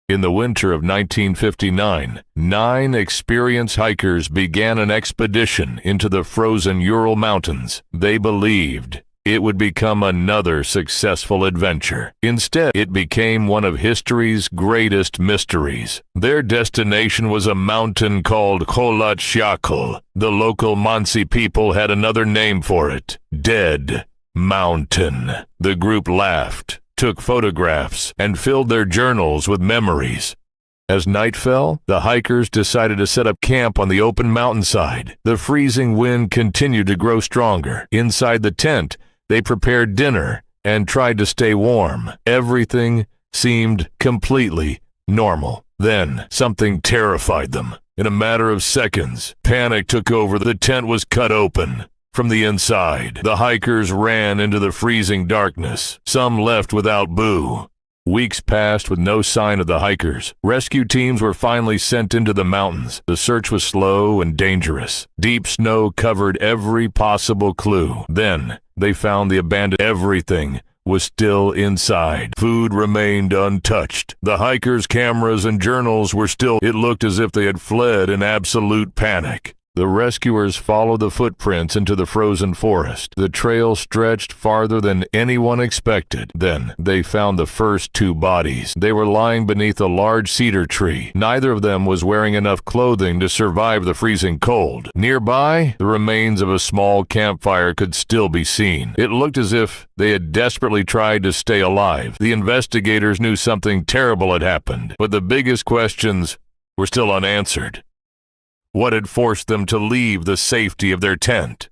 In the winter of 1959, 9 experienced hikers began an expedition into the frozen Ural Mountains. They believed it would become another successful adventure. Instead, it became one of history's greatest mysteries. Their destination was a mountain called Kholat Shakhl. The local Mansi people had another name for it: Dead Mountain. The group laughed, took photographs, and filled their journals with memories. As night fell, the hikers decided to set up camp on the open mountainside. The freezing wind continued to grow stronger. Inside the tent, they prepared dinner and tried to stay warm. Everything seemed completely normal. Then, something terrified them. In a matter of seconds, panic took over. The tent was cut open. From the inside, the hikers ran into the freezing darkness. Some left without Boo. Weeks passed with no sign of the hikers. Rescue teams were finally sent into the mountains. The search was slow and dangerous. Deep snow covered every possible clue. Then, they found the abandoned. Everything was still inside. Food remained untouched. The hikers' cameras and journals were still. It looked as if they had fled in absolute panic. The rescuers followed the footprints into the frozen forest. The trail stretched farther than anyone expected. Then, they found the first 2 bodies. They were lying beneath a large cedar tree. Neither of them was wearing enough clothing to survive the freezing cold. Nearby, the remains of a small campfire could still be seen. It looked as if they had desperately tried to stay alive. The investigators knew something terrible had happened, but the biggest questions were still unanswered. What had forced them to leave the safety of their tent?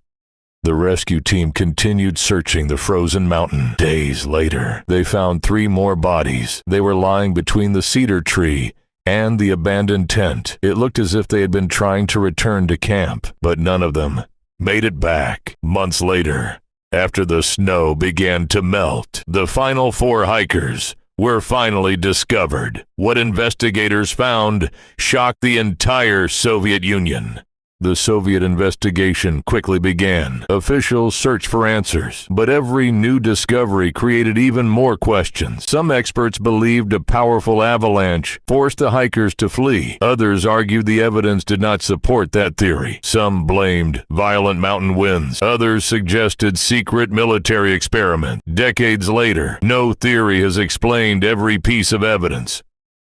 The rescue team continued searching the frozen mountain. Days later, they found 3 more bodies. They were lying between the cedar tree and the abandoned tent. It looked as if they had been trying to return to camp, but none of them made it back. Months later, after the snow began to melt, the final 4 hikers were finally discovered. What investigators found shocked the entire Soviet Union. The Soviet investigation quickly began. Officials searched for answers, but every new discovery created even more questions. Some experts believed a powerful avalanche forced the hikers to flee. Others argued the evidence did not support that theory. Some blamed violent mountain winds. Others suggested secret military experiment. Decades later, no theory has explained every piece of evidence.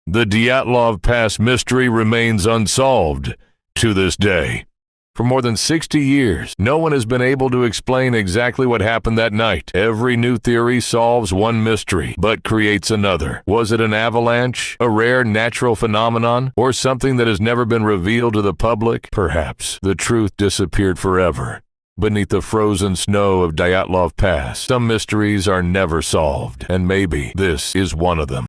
The Dyatlov Pass mystery remains unsolved to this day. For more than 60 years, no one has been able to explain exactly what happened that night. Every new theory solves one mystery, but creates another. Was it an avalanche, a rare natural phenomenon, or something that has never been revealed to the public? Perhaps the truth disappeared forever beneath the frozen snow of Dyatlov Pass. Some mysteries are never solved, and maybe this is one of them.